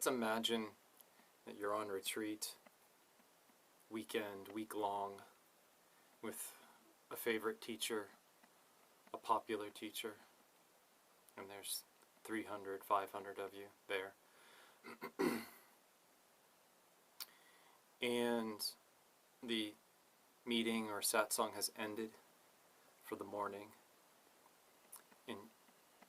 Let's imagine that you're on retreat, weekend, week-long, with a favorite teacher, a popular teacher, and there's 300, 500 of you there. And the meeting or satsang has ended for the morning, and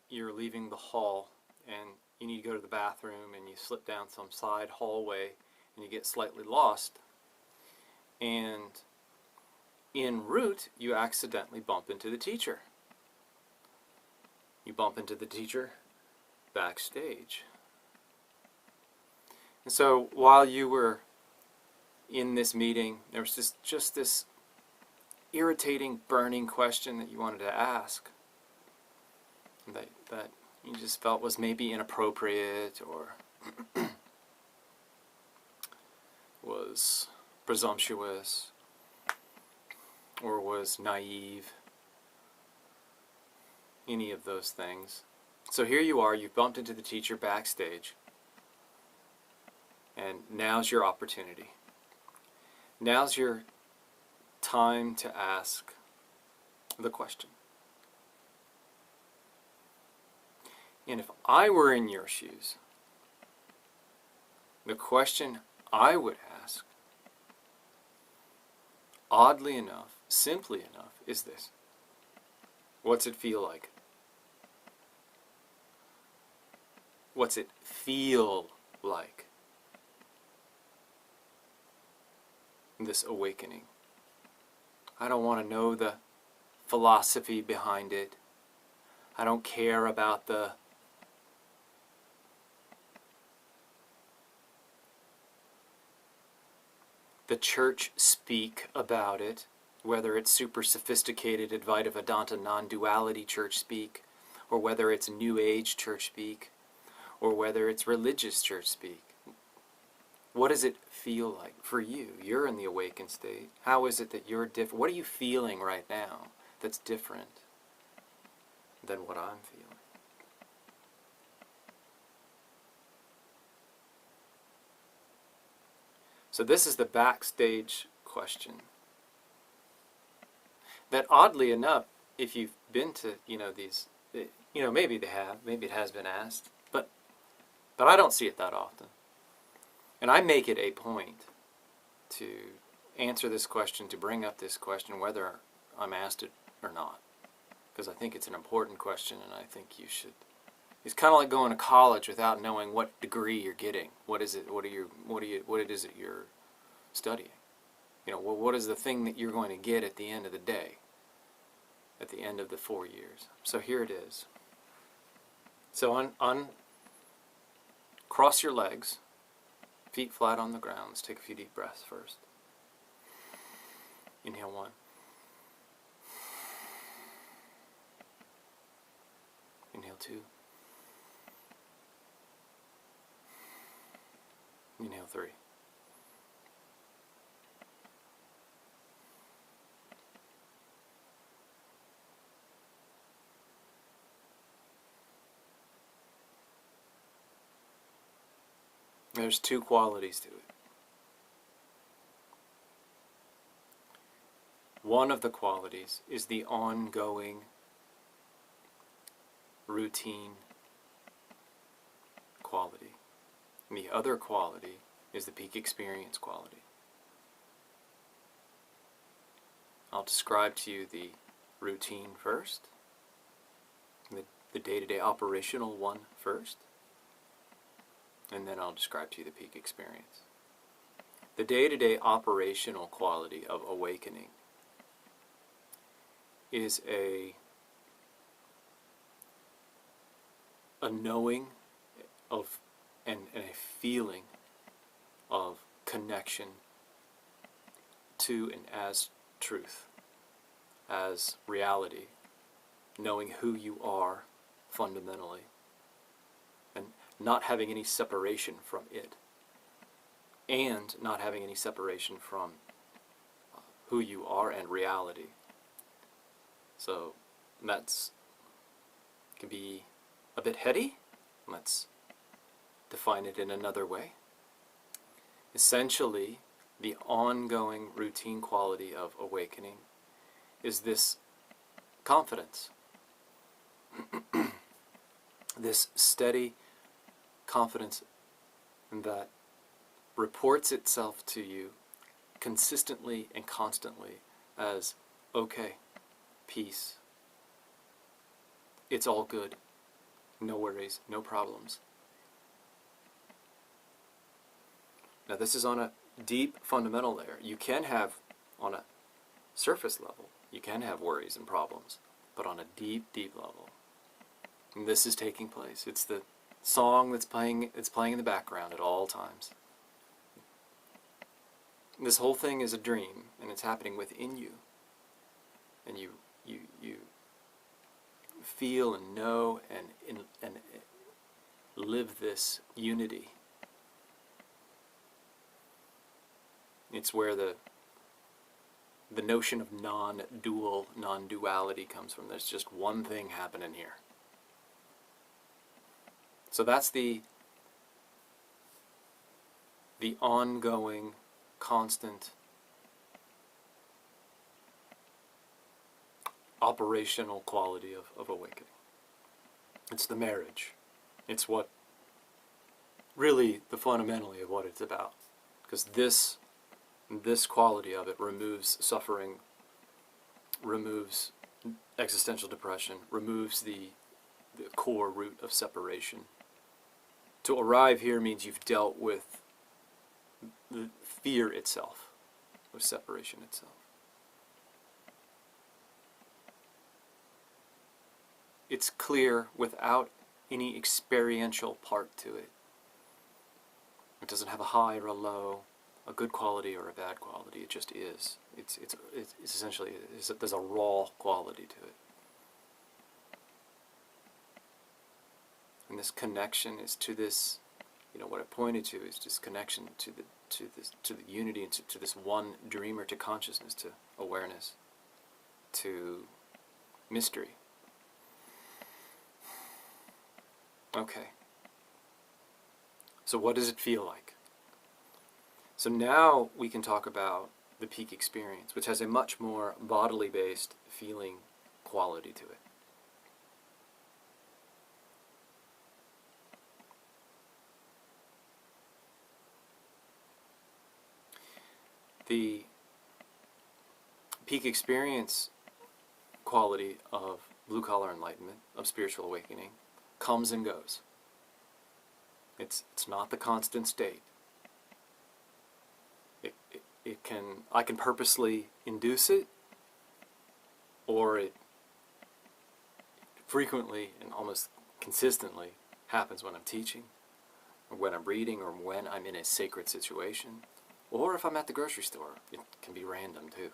you're leaving the hall, and you need to go to the bathroom, and you slip down some side hallway, and you get slightly lost, and en route you accidentally bump into the teacher. You bump into the teacher backstage. And so while you were in this meeting, there was just this irritating, burning question that you wanted to ask that you just felt was maybe inappropriate or was presumptuous or was naive, any of those things. So here you are, you've bumped into the teacher backstage, and now's your opportunity. Now's your time to ask the question. And if I were in your shoes, the question I would ask, oddly enough, simply enough, is this: what's it feel like? What's it feel like? This awakening. I don't want to know the philosophy behind it. I don't care about the church speak about it, whether it's super sophisticated Advaita Vedanta non-duality church speak, or whether it's New Age church speak, or whether it's religious church speak. What does it feel like for you? You're in the awakened state. How is it that you're different? What are you feeling right now that's different than what I'm feeling? So this is the backstage question. That oddly enough, if you've been to, these, maybe they have, maybe it has been asked, but I don't see it that often. And I make it a point to answer this question, to bring up this question, whether I'm asked it or not, because I think it's an important question, and I think you should. It's kind of like going to college without knowing what degree you're getting. What is it? What is it you're studying? What is the thing that you're going to get at the end of the day? At the end of the 4 years. So here it is. So cross your legs, feet flat on the ground. Let's take a few deep breaths first. Inhale 1. Inhale 2. Inhale 3. There's two qualities to it. One of the qualities is the ongoing, routine quality. And the other quality is the peak experience quality. I'll describe to you the routine first, the day-to-day operational one first, and then I'll describe to you the peak experience. The day-to-day operational quality of awakening is a knowing of and a feeling of connection to and as truth, as reality, knowing who you are fundamentally, and not having any separation from it, and not having any separation from who you are and reality. So can be a bit heady. Let's define it in another way. Essentially, the ongoing routine quality of awakening is this confidence, this steady confidence that reports itself to you consistently and constantly as, okay, peace, it's all good, no worries, no problems. Now this is on a deep fundamental layer. You can have, on a surface level, you can have worries and problems, but on a deep, deep level. And this is taking place. It's the song that's playing, it's playing in the background at all times. This whole thing is a dream, and it's happening within you. And you feel and know and live this unity. It's where the notion of non-dual, non-duality comes from. There's just one thing happening here. So that's the ongoing, constant, operational quality of awakening. It's the marriage. It's what really the fundamentally of what it's about. Because this quality of it removes suffering, removes existential depression, removes the core root of separation. To arrive here means you've dealt with the fear itself, with separation itself. It's clear without any experiential part to it. It doesn't have a high or a low, a good quality or a bad quality. It just is. It's essentially, there's a raw quality to it. And this connection is to this, what I pointed to is this connection to the unity and to this one dreamer, to consciousness, to awareness, to mystery. Okay. So what does it feel like? So now we can talk about the peak experience, which has a much more bodily based feeling quality to it. The peak experience quality of blue-collar enlightenment, of spiritual awakening, comes and goes. It's not the constant state. I can purposely induce it, or it frequently and almost consistently happens when I'm teaching, or when I'm reading, or when I'm in a sacred situation, or if I'm at the grocery store. It can be random too.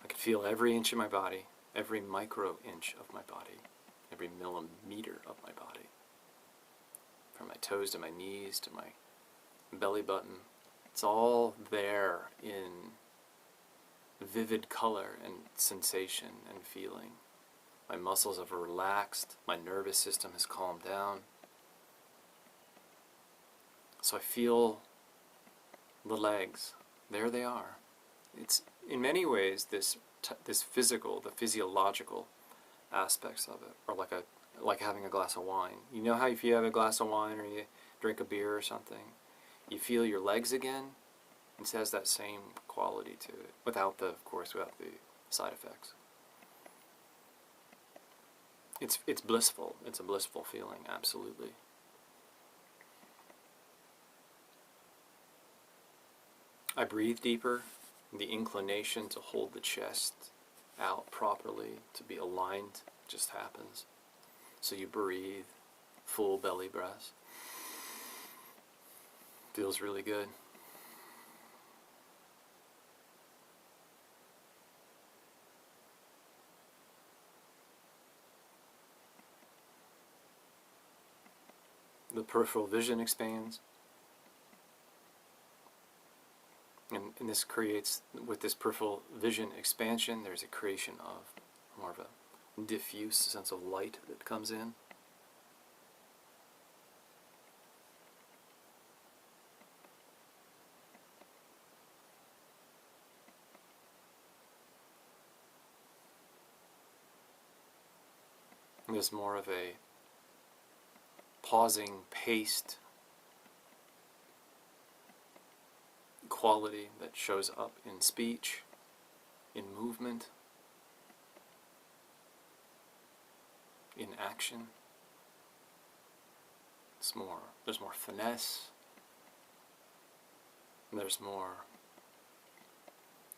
I can feel every inch of my body, every micro inch of my body, every millimeter of my body, from my toes to my knees to my belly button. It's all there in vivid color and sensation and feeling. My muscles have relaxed, my nervous system has calmed down. So I feel the legs, there they are. It's in many ways this physical, the physiological aspects of it, or like having a glass of wine. You know how if you have a glass of wine or you drink a beer or something, you feel your legs again? It has that same quality to it, without the side effects. It's blissful. It's a blissful feeling, absolutely. I breathe deeper. The inclination to hold the chest out properly, to be aligned, just happens. So you breathe, full belly breaths. Feels really good. The peripheral vision expands. And this creates, with this peripheral vision expansion, there's a creation of more of a diffuse sense of light that comes in. There's more of a pausing, paced quality that shows up in speech, in movement, in action. There's more finesse, there's more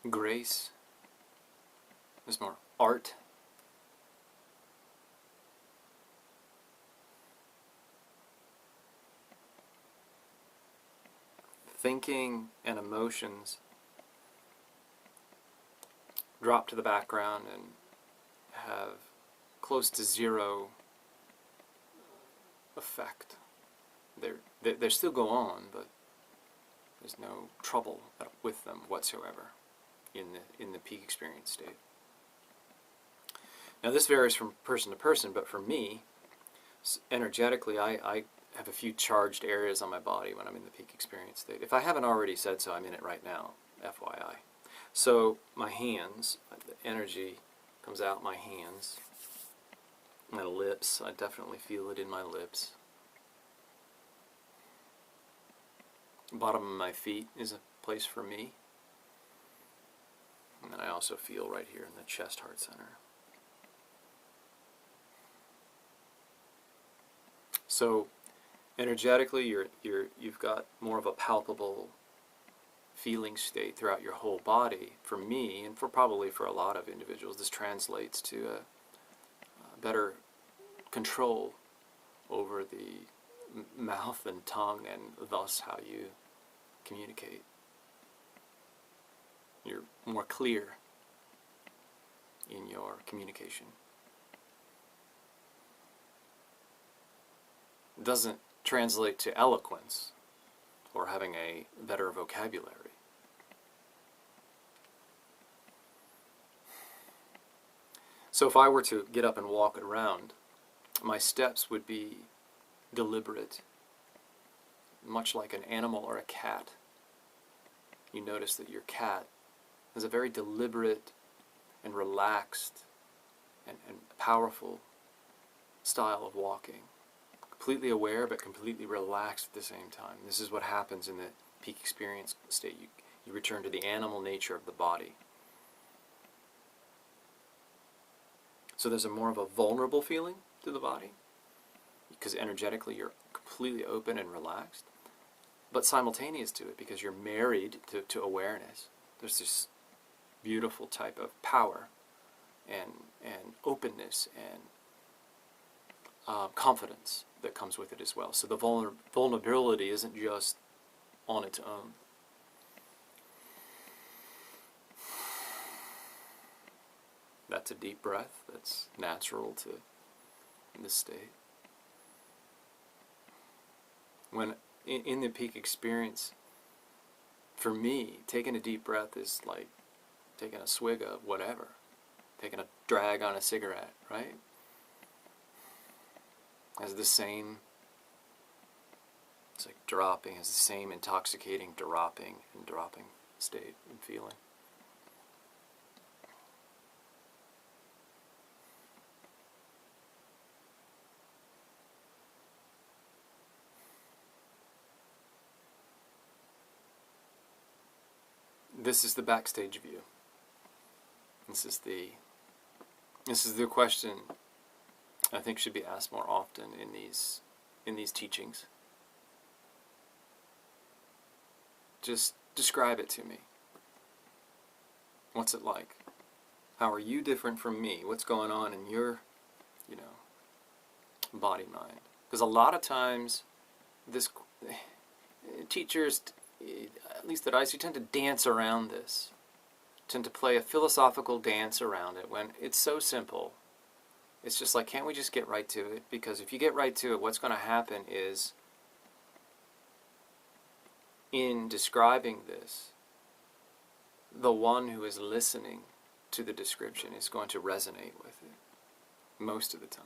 grace, there's more art. Thinking and emotions drop to the background and have close to zero effect. They still go on, but there's no trouble with them whatsoever in the peak experience state. Now this varies from person to person, but for me, energetically, I have a few charged areas on my body when I'm in the peak experience state. If I haven't already said so, I'm in it right now, FYI. So my hands, the energy comes out my hands, my lips, I definitely feel it in my lips. Bottom of my feet is a place for me. And then I also feel right here in the chest heart center. So energetically, you've got more of a palpable feeling state throughout your whole body. For me, and probably for a lot of individuals, this translates to a better control over the mouth and tongue, and thus how you communicate. You're more clear in your communication. It doesn't translate to eloquence or having a better vocabulary. So if I were to get up and walk around, my steps would be deliberate, much like an animal or a cat. You notice that your cat has a very deliberate and relaxed and powerful style of walking. Completely aware but completely relaxed at the same time. This is what happens in the peak experience state. You return to the animal nature of the body. So there's a more of a vulnerable feeling to the body, because energetically you're completely open and relaxed, but simultaneous to it, because you're married to awareness. There's this beautiful type of power and openness and confidence that comes with it as well. So the vulnerability isn't just on its own. That's a deep breath. That's natural to this state. When in the peak experience, for me, taking a deep breath is like taking a swig of whatever, taking a drag on a cigarette, right? Has the same, it's like dropping, has the same intoxicating dropping and dropping state and feeling. This is the backstage view. This is the question I think should be asked more often in these teachings. Just describe it to me. What's it like? How are you different from me? What's going on in your, body mind? Because a lot of times, teachers, at least that I see, tend to dance around this, tend to play a philosophical dance around it when it's so simple. It's just like, can't we just get right to it? Because if you get right to it, what's going to happen is, in describing this, the one who is listening to the description is going to resonate with it most of the time.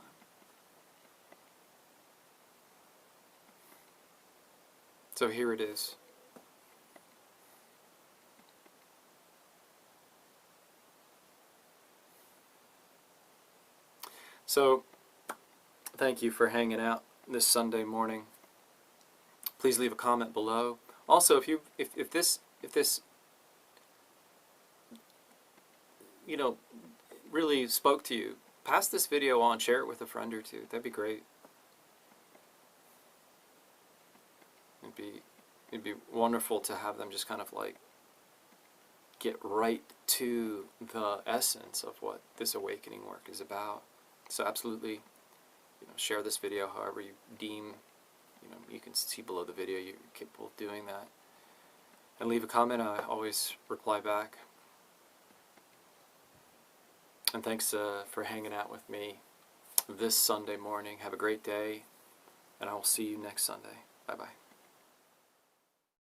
So here it is. So, thank you for hanging out this Sunday morning. Please leave a comment below. Also, if this really spoke to you, pass this video on, share it with a friend or two. That'd be great. It'd be wonderful to have them just kind of like get right to the essence of what this awakening work is about. So absolutely, share this video however you deem, you can see below the video you're capable of doing that. And leave a comment, I always reply back. And thanks for hanging out with me this Sunday morning. Have a great day, and I will see you next Sunday. Bye-bye.